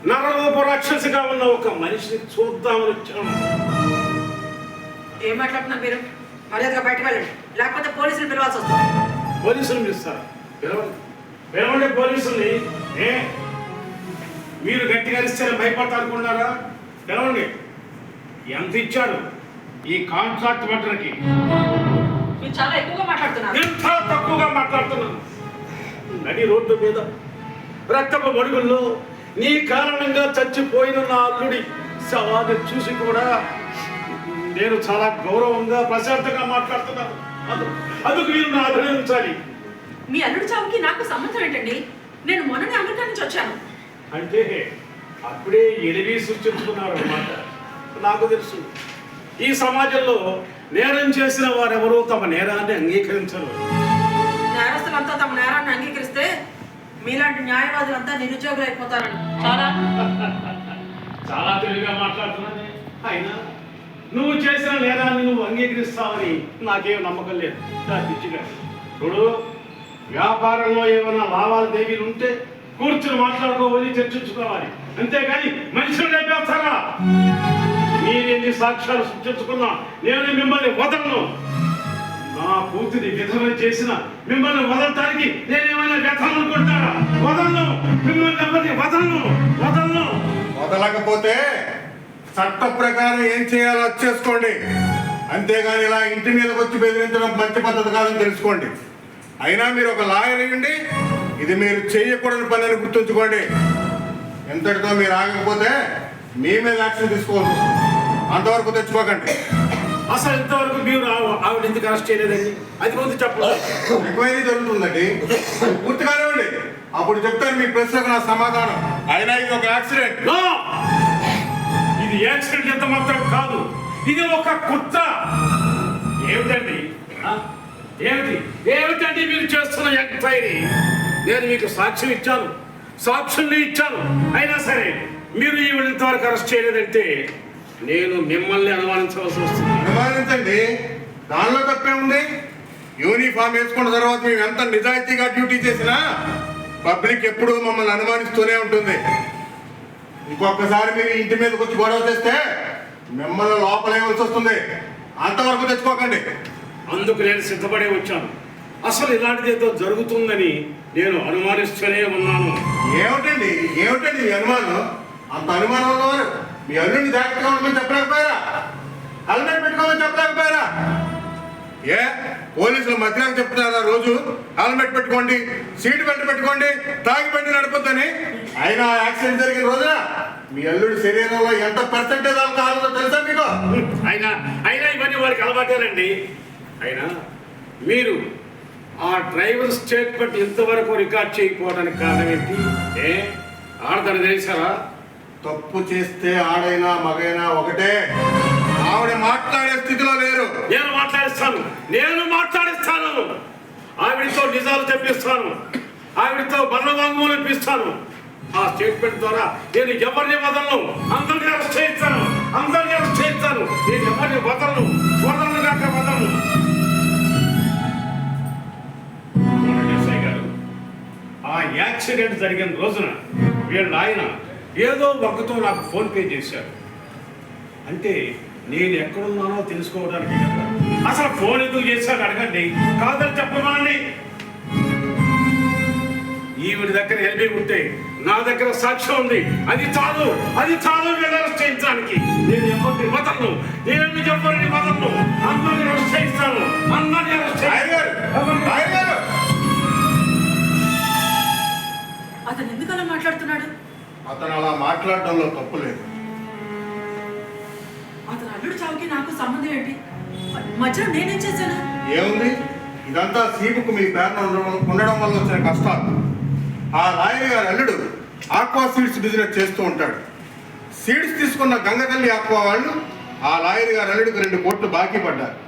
నరరూప రాక్షసిగా ఉన్న ఒక మనిషిని చూద్దామని వచ్చాను. ఏం మాట్లాడుతున్నారు మీరు? మర్యాదగా బయటకు వెళ్ళండి, లేకపోతే పోలీసులు పిలవాల్సి వస్తుంది. పోలీసులు పిలుస్తారా? పిలవండి పోలీసుల్ని. మీరు గట్టిగా ఇస్తే భయపడతారు అనుకున్నారా? పిలవండి. ఎంత ఇచ్చాడు ఈ కాంట్రాక్ట్ బట్టలకి? మీరు చాలా ఎక్కువగా మాట్లాడుతున్నారు. ఎంత తక్కువగా మాట్లాడుతున్నాను? నడి రోడ్డు మీద రక్తపు మడుగుల్లో నీ కారణంగా చచ్చిపోయిన నా అల్లుడి శవాన్ని చూసి కూడా నేను చాలా గౌరవంగా ప్రశాంతంగా మాట్లాడుతున్నాను. అందుకు మీరు నా అభినందించాలి. మీ అల్లుడి చావుకి నాకు సంబంధం ఏంటండి? నేను మొన్ననే అమెరికా నుంచి వచ్చాను. అంటే అప్పుడే ఎలివి సృష్టించుకున్నారు అన్నమాట. నాకు తెలుసు, ఈ సమాజంలో నేరం చేసిన వారెవరూ తమ నేరాన్ని అంగీకరించరు. నేరస్తులంతా తమ నేరాన్ని అంగీకరిస్తే మీలాంటి న్యాయవాదులంతా నిరుద్యోగులు అయిపోతారని చాలా తెలివిగా మాట్లాడుతున్నానే. అయినా నువ్వు చేసిన నేరాన్ని నువ్వు అంగీకరిస్తావని నాకేం నమ్మకం లేదు. పిచ్చిగా ఇప్పుడు వ్యాపారంలో ఏమైనా లావాదేవీలు ఉంటే కూర్చుని మాట్లాడుకోవాలి, చర్చించుకోవాలి. అంతేగాని మనుషులు లేపేస్తారా? మీరెన్ని సాక్ష్యాలు సృష్టించుకున్నా నేను మిమ్మల్ని వదలను. నా కూతురి విధవ చేసిన మిమ్మల్ని వదలటానికి నేనేమైనా వ్యర్థం అనుకుంటారా? వదలను, మిమ్మల్ని ఎవరిని వదలను. వదలకపోతే చట్ట ప్రకారం ఏం చేయాలో చేసుకోండి. అంతేగాని ఇలా ఇంటి మీదకి వచ్చి బెదిరించడం మంచి పద్ధతి కాదని తెలుసుకోండి. అయినా మీరు ఒక లాయర్ అయ్యండి, ఇది మీరు చేయకూడని పని అని గుర్తుంచుకోండి. ఎంతటితో మీరు ఆగకపోతే మీ మీద యాక్షన్ తీసుకోవాల్సి వస్తుంది. అంతవరకు తెచ్చుకోకండి. అసలు ఇంతవరకు మీరు ఆవిడ ఎందుకు అరెస్ట్ చేయలేదండి? అది ముందు చెప్పలేదు. ఎంక్వైరీ జరుగుతుందండి, పూర్తిగానే ఉండి అప్పుడు చెప్తాను మీ ప్రశ్నకు నా సమాధానం. అయినా ఇది ఒక యాక్సిడెంట్. ఇది యాక్సిడెంట్ ఎంత మాత్రం కాదు, ఇది ఒక కుట్ర. ఏమిటండి ఏమిటండి మీరు చేస్తున్న ఎంక్వైరీ? నేను మీకు సాక్ష్యం ఇచ్చాను, సాక్షుల్ని ఇచ్చాను. అయినా సరే మీరు ఈవిడ ఇంతవరకు అరెస్ట్ చేయలేదంటే నేను మిమ్మల్ని అనుమానించవలసి వస్తుంది. అనుమానించండి, దానిలో తప్పే ఉంది. యూనిఫామ్ వేసుకున్న తర్వాత మేము ఎంత నిజాయితీగా డ్యూటీ చేసినా పబ్లిక్ ఎప్పుడూ మమ్మల్ని అనుమానిస్తూనే ఉంటుంది. ఇంకొకసారి మీరు ఇంటి మీదకి వచ్చి గొడవ చేస్తే మిమ్మల్ని లోపలేయవలసి వస్తుంది. అంతవరకు తెచ్చుకోకండి. అందుకు నేను సిద్ధపడే వచ్చాను. అసలు ఇలాంటిది ఏదో జరుగుతుందని నేను అనుమానిస్తూనే ఉన్నాను. ఏమిటండి మీ అనుమానం? అంత అనుమానం ఉన్నవారు మీ అల్లుడిని జాగ్రత్తగా ఉండమని చెప్పలేకపోయారా? హెల్మెట్ పెట్టుకోమని చెప్పలేకపోయారా? పోలీసులు మధ్యాహ్నం చెప్తున్నారా రోజు హెల్మెట్ పెట్టుకోండి, సీట్ బెల్ట్ పెట్టుకోండి, తాగి బండి నడపొద్దని? అయినా యాక్సిడెంట్ జరిగిన రోజున మీ అల్లుడి శరీరంలో ఎంత పర్సెంటేజ్ ఆల్కహాల్ తెలుసా మీకు? అయినా ఇవన్నీ వారికి అలవాటేనండి. అయినా మీరు ఆ డ్రైవర్ స్టేట్మెంట్ ఇంతవరకు రికార్డ్ చేయకపోవడానికి కారణం ఏంటి? ఆడదని తెలిసారా? తప్పు చేస్తే ఆడైనా మగైనా ఒకటే. ఆవిడ మాట్లాడే స్థితిలో లేరు. నేను మాట్లాడిస్తాను. ఆవిడతో నిజాలు తెప్పిస్తాను, ఆవిడతో బలవాంగ్మూలం ఇప్పిస్తాను. ఆ స్టేట్మెంట్ ద్వారా నేను ఎవరిని వదలను, అందరినీ అరెస్ట్ చేయిస్తాను. నేను ఎవరిని వదలను కాక వదలను. ఆ యాక్సిడెంట్ జరిగిన రోజున వీళ్ళ ఆయన ఏదో ఒక్కతో నాకు ఫోన్ పే చేశాడు. అంటే నేను ఎక్కడున్నానో తెలుసుకోవడానికి. అసలు ఫోన్ ఎందుకు చేశాడు అడగండి, కాదని చెప్పమనండి. ఈవిడి దగ్గర ఎల్బీ ఉంటే నా దగ్గర సాక్ష్యం ఉంది. అది చాలు వీళ్ళు అరెస్ట్ చేయించడానికి. నేను ఎవరిని వదలను, అందరిని అరెస్ట్ చేయిస్తాను. అతను ఎందుకు అలా మాట్లాడుతున్నాడు? అతను అలా మాట్లాడడంలో తప్పు లేదు. అతను అల్లుడు చావుకి నాకు సంబంధం ఏంటి? మధ్యలో నేనేం చేశాను? ఏముంది, ఇదంతా సీపుకు మీ పేరున ఉండడం వల్ల వచ్చిన కష్టాలు. ఆ లాయర్ గారి అల్లుడు ఆక్వా సీడ్స్ బిజినెస్ చేస్తూ ఉంటాడు. సీడ్స్ తీసుకున్న గంగతల్లి ఆక్వా వాళ్ళు ఆ లాయర్ గారి అల్లుడికి 2 కోట్లు బాకీ పడ్డారు.